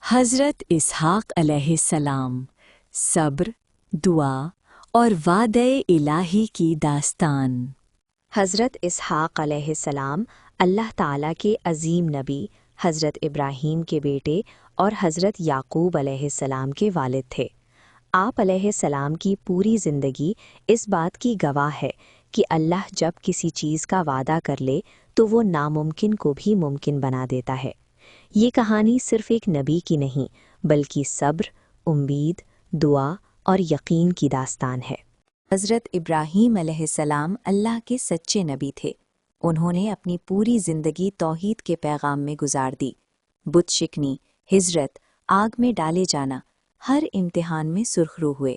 حضرت اسحاق علیہ السلام، صبر، دعا اور وعدہ الہی کی داستان۔ حضرت اسحاق علیہ السلام اللہ تعالیٰ کے عظیم نبی حضرت ابراہیم کے بیٹے اور حضرت یعقوب علیہ السلام کے والد تھے۔ آپ علیہ السلام کی پوری زندگی اس بات کی گواہ ہے کہ اللہ جب کسی چیز کا وعدہ کر لے تو وہ ناممکن کو بھی ممکن بنا دیتا ہے۔ یہ کہانی صرف ایک نبی کی نہیں بلکہ صبر، امید، دعا اور یقین کی داستان ہے۔ حضرت ابراہیم علیہ السلام اللہ کے سچے نبی تھے۔ انہوں نے اپنی پوری زندگی توحید کے پیغام میں گزار دی۔ بت شکنی، ہجرت، آگ میں ڈالے جانا، ہر امتحان میں سرخرو ہوئے،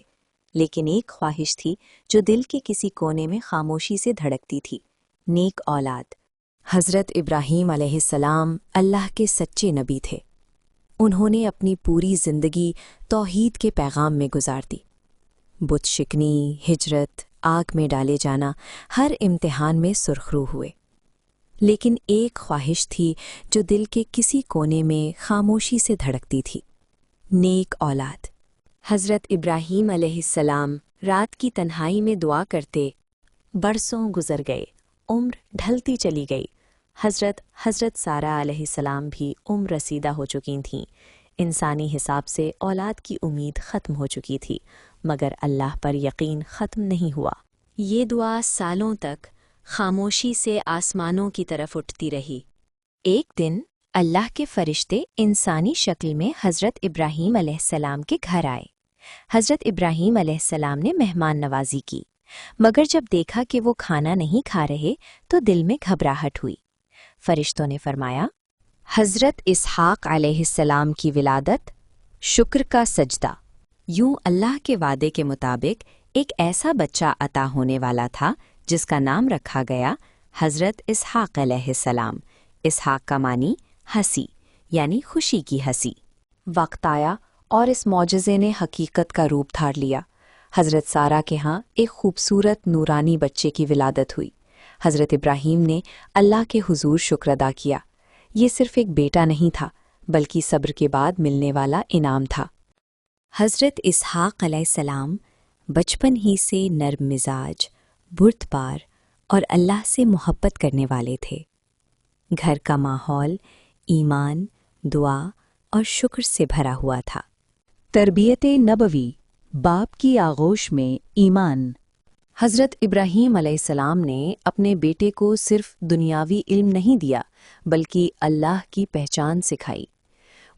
لیکن ایک خواہش تھی جو دل کے کسی کونے میں خاموشی سے دھڑکتی تھی: نیک اولاد۔ حضرت ابراہیم علیہ السلام اللہ کے سچے نبی تھے۔ انہوں نے اپنی پوری زندگی توحید کے پیغام میں گزار دی۔ بت شکنی، ہجرت، آگ میں ڈالے جانا، ہر امتحان میں سرخرو ہوئے، لیکن ایک خواہش تھی جو دل کے کسی کونے میں خاموشی سے دھڑکتی تھی: نیک اولاد۔ حضرت ابراہیم علیہ السلام رات کی تنہائی میں دعا کرتے، برسوں گزر گئے، عمر ڈھلتی چلی گئی۔ حضرت سارہ علیہ السلام بھی عمر رسیدہ ہو چکی تھیں۔ انسانی حساب سے اولاد کی امید ختم ہو چکی تھی، مگر اللہ پر یقین ختم نہیں ہوا۔ یہ دعا سالوں تک خاموشی سے آسمانوں کی طرف اٹھتی رہی۔ ایک دن اللہ کے فرشتے انسانی شکل میں حضرت ابراہیم علیہ السلام کے گھر آئے۔ حضرت ابراہیم علیہ السلام نے مہمان نوازی کی، مگر جب دیکھا کہ وہ کھانا نہیں کھا رہے تو دل میں گھبراہٹ ہوئی۔ فرشتوں نے فرمایا: حضرت اسحاق علیہ السلام کی ولادت، شکر کا سجدہ۔ یوں اللہ کے وعدے کے مطابق ایک ایسا بچہ عطا ہونے والا تھا جس کا نام رکھا گیا حضرت اسحاق علیہ السلام۔ اسحاق کا معنی ہنسی، یعنی خوشی کی ہنسی۔ وقت آیا اور اس معجزے نے حقیقت کا روپ دھار لیا۔ حضرت سارہ کے ہاں ایک خوبصورت نورانی بچے کی ولادت ہوئی۔ حضرت ابراہیم نے اللہ کے حضور شکر ادا کیا۔ یہ صرف ایک بیٹا نہیں تھا بلکہ صبر کے بعد ملنے والا انعام تھا۔ حضرت اسحاق علیہ السلام بچپن ہی سے نرم مزاج، بردبار اور اللہ سے محبت کرنے والے تھے۔ گھر کا ماحول ایمان، دعا اور شکر سے بھرا ہوا تھا۔ تربیت نبوی، باپ کی آغوش میں ایمان۔ حضرت ابراہیم علیہ السلام نے اپنے بیٹے کو صرف دنیاوی علم نہیں دیا بلکہ اللہ کی پہچان سکھائی۔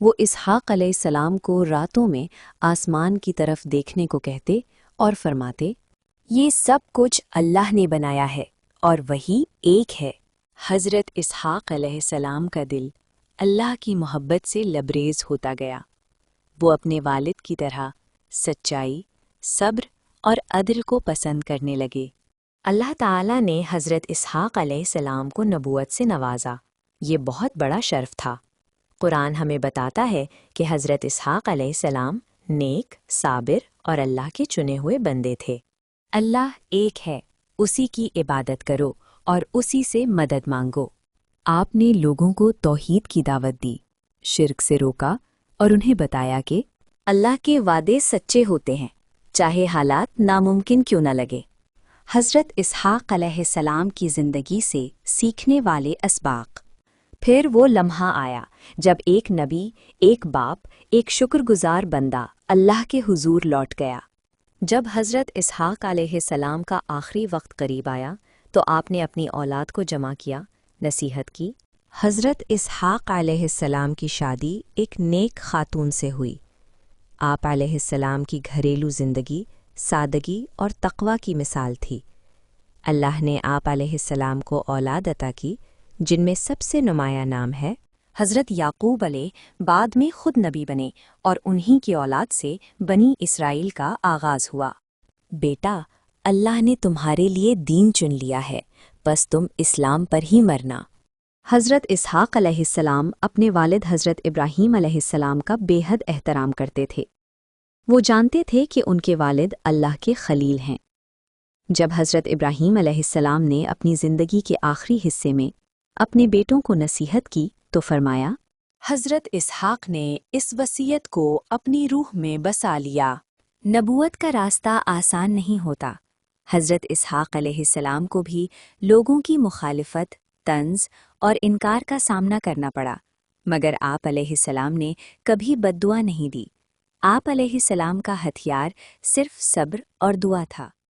وہ اسحاق علیہ السلام کو راتوں میں آسمان کی طرف دیکھنے کو کہتے اور فرماتے: یہ سب کچھ اللہ نے بنایا ہے اور وہی ایک ہے۔ حضرت اسحاق علیہ السلام کا دل اللہ کی محبت سے لبریز ہوتا گیا۔ وہ اپنے والد کی طرح سچائی، صبر اور عدل کو پسند کرنے لگے۔ اللہ تعالیٰ نے حضرت اسحاق علیہ السلام کو نبوت سے نوازا۔ یہ بہت بڑا شرف تھا۔ قرآن ہمیں بتاتا ہے کہ حضرت اسحاق علیہ السلام نیک، صابر اور اللہ کے چنے ہوئے بندے تھے۔ اللہ ایک ہے، اسی کی عبادت کرو اور اسی سے مدد مانگو۔ آپ نے لوگوں کو توحید کی دعوت دی، شرک سے روکا اور انہیں بتایا کہ اللہ کے وعدے سچے ہوتے ہیں، چاہے حالات ناممکن کیوں نہ لگے۔ حضرت اسحاق علیہ السلام کی زندگی سے سیکھنے والے اسباق۔ پھر وہ لمحہ آیا جب ایک نبی، ایک باپ، ایک شکر گزار بندہ اللہ کے حضور لوٹ گیا۔ جب حضرت اسحاق علیہ السلام کا آخری وقت قریب آیا تو آپ نے اپنی اولاد کو جمع کیا، نصیحت کی۔ حضرت اسحاق علیہ السلام کی شادی ایک نیک خاتون سے ہوئی۔ آپ علیہ السلام کی گھریلو زندگی سادگی اور تقوی کی مثال تھی۔ اللہ نے آپ علیہ السلام کو اولاد عطا کی جن میں سب سے نمایاں نام ہے حضرت یعقوب علیہ۔ بعد میں خود نبی بنے اور انہی کی اولاد سے بنی اسرائیل کا آغاز ہوا۔ بیٹا، اللہ نے تمہارے لیے دین چن لیا ہے، بس تم اسلام پر ہی مرنا۔ حضرت اسحاق علیہ السلام اپنے والد حضرت ابراہیم علیہ السلام کا بے حد احترام کرتے تھے۔ وہ جانتے تھے کہ ان کے والد اللہ کے خلیل ہیں۔ جب حضرت ابراہیم علیہ السلام نے اپنی زندگی کے آخری حصے میں اپنے بیٹوں کو نصیحت کی تو فرمایا: حضرت اسحاق نے اس وصیت کو اپنی روح میں بسا لیا۔ نبوت کا راستہ آسان نہیں ہوتا۔ حضرت اسحاق علیہ السلام کو بھی لوگوں کی مخالفت، طنز اور انکار کا سامنا کرنا پڑا، مگر آپ علیہ السلام نے کبھی بد دعا نہیں دی۔ آپ علیہ السلام کا ہتھیار صرف صبر اور دعا تھا۔